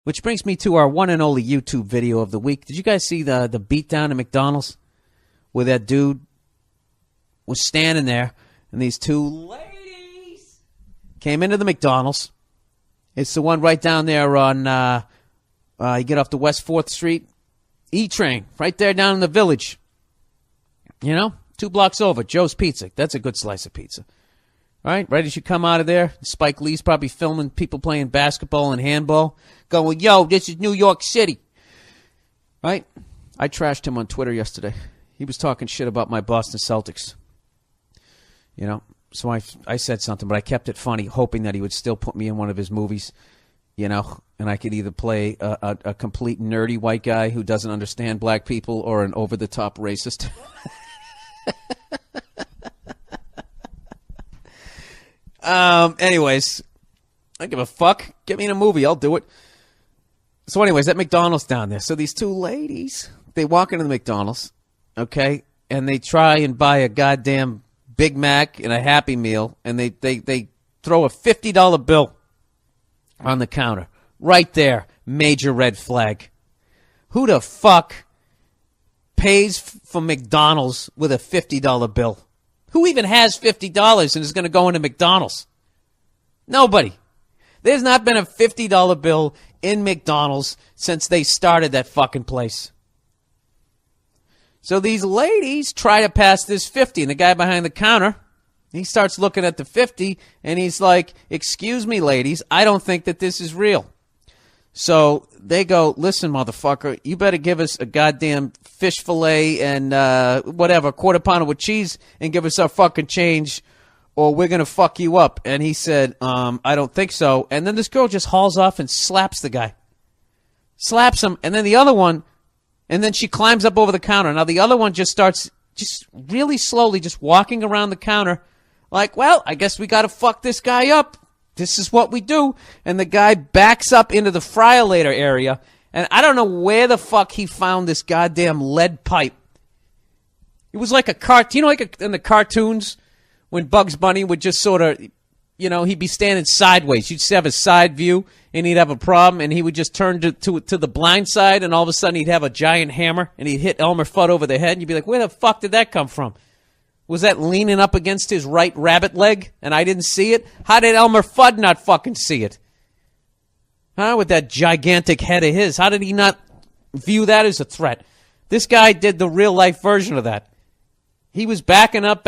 Which brings me to our one and only YouTube video of the week. Did you guys see the beatdown at McDonald's? Where that dude was standing there, and these two ladies came into the McDonald's. It's the one right down there on, you get off the West 4th Street, E-Train, right there down in the Village. You know, 2 blocks over, Joe's Pizza. That's a good slice of pizza. Right as you come out of there, Spike Lee's probably filming people playing basketball and handball, going, yo, this is New York City. Right? I trashed him on Twitter yesterday. He was talking shit about my Boston Celtics. You know, so I said something, but I kept it funny, hoping that he would still put me in one of his movies, you know, and I could either play a complete nerdy white guy who doesn't understand black people or an over-the-top racist. Anyways, I don't give a fuck. Get me in a movie. I'll do it. So anyways, at McDonald's down there. So these two ladies, they walk into the McDonald's, okay, and they try and buy a goddamn Big Mac and a Happy Meal, and they throw a $50 bill on the counter. Right there. Major red flag. Who the fuck pays for McDonald's with a $50 bill? Who even has $50 and is going to go into McDonald's? Nobody. There's not been a $50 bill in McDonald's since they started that fucking place. So these ladies try to pass this 50, and the guy behind the counter, he starts looking at the 50, and he's like, excuse me, ladies, I don't think that this is real. So they go, listen, motherfucker, you better give us a goddamn fish fillet and whatever, quarter pounder with cheese and give us our fucking change or we're going to fuck you up. And he said, I don't think so. And then this girl just hauls off and slaps the guy. Slaps him. And then the other one, and then she climbs up over the counter. Now the other one just starts just really slowly just walking around the counter like, well, I guess we got to fuck this guy up. This is what we do. And the guy backs up into the fryer-later area. And I don't know where the fuck he found this goddamn lead pipe. It was like a cartoon. You know, like in the cartoons when Bugs Bunny would just sort of, you know, he'd be standing sideways. You'd just have a side view, and he'd have a problem, and he would just turn to the blind side, and all of a sudden he'd have a giant hammer, and he'd hit Elmer Fudd over the head, and you'd be like, where the fuck did that come from? Was that leaning up against his right rabbit leg, and I didn't see it? How did Elmer Fudd not fucking see it? Huh? With that gigantic head of his. How did he not view that as a threat? This guy did the real-life version of that. He was backing up,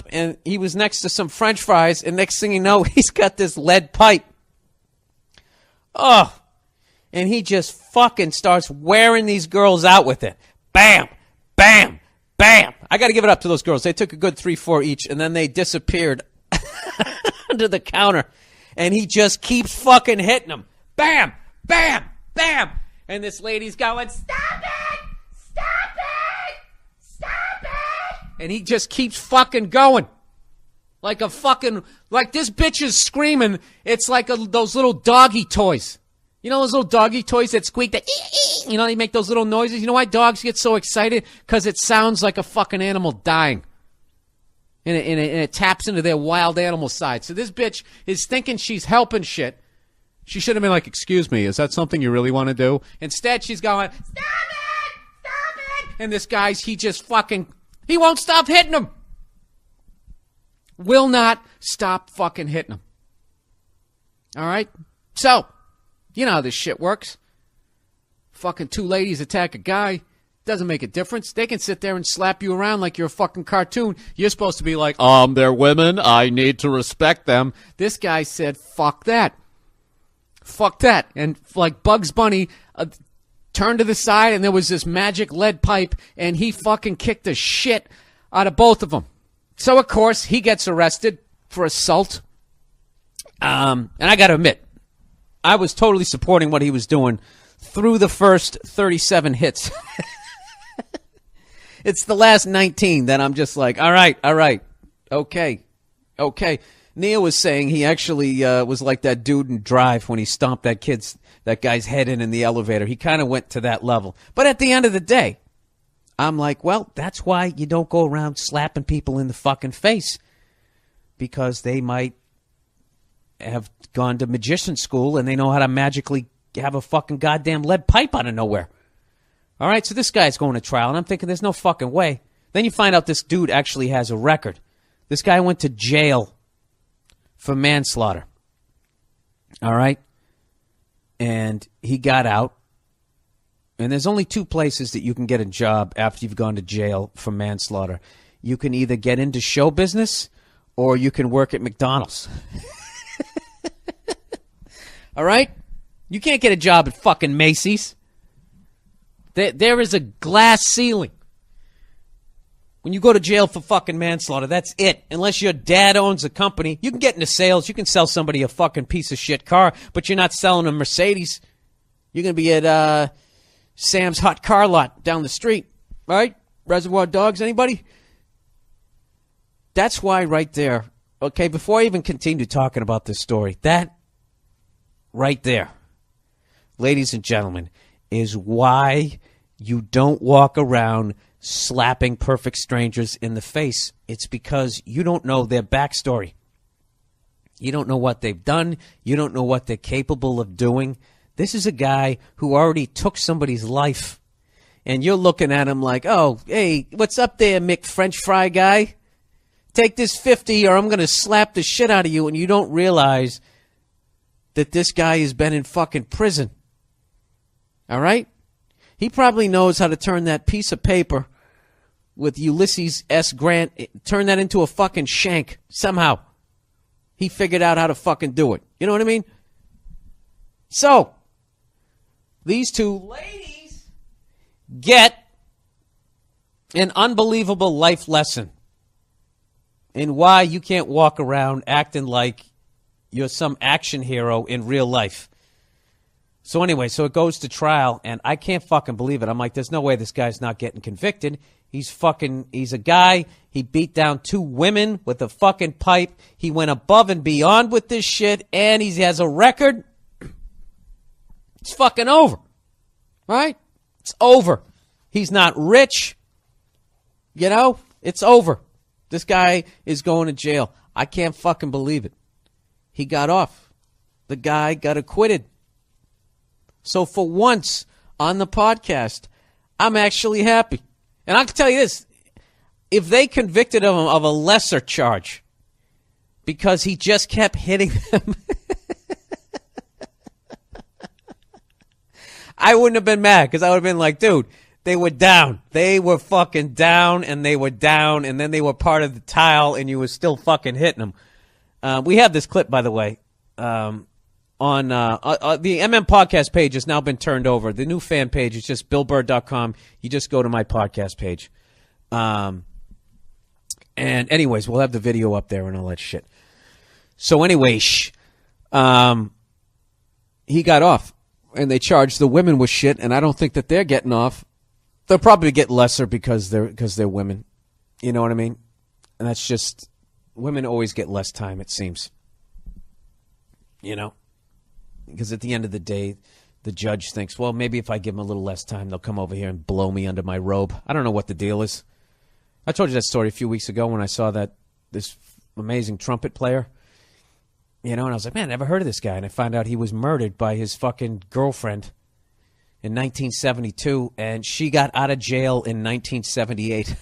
and he was next to some French fries, and next thing you know, he's got this lead pipe. Oh, and he just fucking starts wearing these girls out with it. Bam, bam, bam. I got to give it up to those girls. They took a good 3-4 each, and then they disappeared under the counter, and he just keeps fucking hitting them. Bam, bam, bam. And this lady's going, stop it, stop it, stop it. And he just keeps fucking going. Like a fucking, like this bitch is screaming. It's like those little doggy toys. You know those little doggy toys that squeak, that, you know, they make those little noises. You know why dogs get so excited? Because it sounds like a fucking animal dying. And it taps into their wild animal side. So this bitch is thinking she's helping shit. She should have been like, excuse me, is that something you really want to do? Instead, she's going, stop it! Stop it! And this guy's, he won't stop hitting him. Will not stop fucking hitting him. All right? So, you know how this shit works. Fucking two ladies attack a guy. Doesn't make a difference. They can sit there and slap you around like you're a fucking cartoon. You're supposed to be like, they're women. I need to respect them. This guy said, fuck that. Fuck that. And like Bugs Bunny turned to the side, and there was this magic lead pipe, and he fucking kicked the shit out of both of them. So, of course, he gets arrested for assault. And I got to admit, I was totally supporting what he was doing through the first 37 hits. It's the last 19 that I'm just like, all right, okay. Neil was saying he actually was like that dude in Drive when he stomped that guy's head in the elevator. He kind of went to that level. But at the end of the day, I'm like, well, that's why you don't go around slapping people in the fucking face, because they might have gone to magician school and they know how to magically have a fucking goddamn lead pipe out of nowhere. All right, so this guy's going to trial, and I'm thinking there's no fucking way. Then you find out this dude actually has a record. This guy went to jail for manslaughter. All right? And he got out. And there's only two places that you can get a job after you've gone to jail for manslaughter. You can either get into show business or you can work at McDonald's. All right? You can't get a job at fucking Macy's. There is a glass ceiling. When you go to jail for fucking manslaughter, that's it. Unless your dad owns a company, you can get into sales. You can sell somebody a fucking piece of shit car, but you're not selling a Mercedes. You're going to be at Sam's Hot Car Lot down the street, right? Reservoir Dogs, anybody? That's why right there, okay, before I even continue talking about this story, that right there, ladies and gentlemen, is why you don't walk around slapping perfect strangers in the face. It's because you don't know their backstory. You don't know what they've done. You don't know what they're capable of doing. This is a guy who already took somebody's life. And you're looking at him like, oh, hey, what's up there, Mick French fry guy? Take this 50 or I'm going to slap the shit out of you. And you don't realize that this guy has been in fucking prison. All right? He probably knows how to turn that piece of paper with Ulysses S. Grant, turn that into a fucking shank somehow. He figured out how to fucking do it. You know what I mean? So, these two ladies get an unbelievable life lesson in why you can't walk around acting like you're some action hero in real life. So anyway, so it goes to trial, and I can't fucking believe it. I'm like, there's no way this guy's not getting convicted. He's a guy. He beat down 2 women with a fucking pipe. He went above and beyond with this shit, and he has a record. It's fucking over. Right? It's over. He's not rich. You know? It's over. This guy is going to jail. I can't fucking believe it. He got off. The guy got acquitted. So for once on the podcast, I'm actually happy. And I can tell you this, if they convicted him of a lesser charge because he just kept hitting them, I wouldn't have been mad because I would have been like, dude, they were down. They were fucking down and they were down and then they were part of the tile and you were still fucking hitting them. We have this clip, by the way, on the MM podcast page has now been turned over. The new fan page is just BillBurr.com. You just go to my podcast page. And anyways, we'll have the video up there and all that shit. So anyway, he got off and they charged the women with shit. And I don't think that they're getting off. They'll probably get lesser because they're women. You know what I mean? And that's just, women always get less time, it seems. You know? Because at the end of the day, the judge thinks, well, maybe if I give them a little less time, they'll come over here and blow me under my robe. I don't know what the deal is. I told you that story a few weeks ago when I saw this amazing trumpet player. You know, and I was like, man, I never heard of this guy. And I found out he was murdered by his fucking girlfriend in 1972, and she got out of jail in 1978.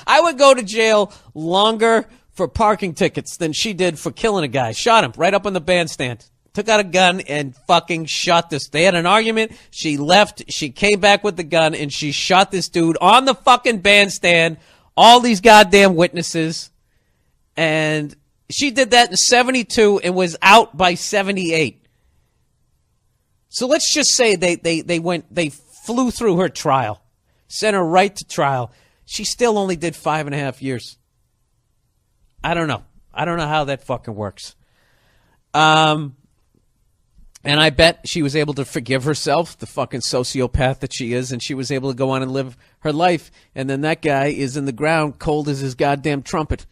I would go to jail longer for parking tickets than she did for killing a guy. Shot him right up on the bandstand. Took out a gun and fucking shot this. They had an argument. She left. She came back with the gun and she shot this dude on the fucking bandstand. All these goddamn witnesses. And she did that in 72 and was out by 78. So let's just say they flew through her trial. Sent her right to trial. She still only did 5.5 years. I don't know. I don't know how that fucking works. And I bet she was able to forgive herself, the fucking sociopath that she is, and she was able to go on and live her life. And then that guy is in the ground cold as his goddamn trumpet.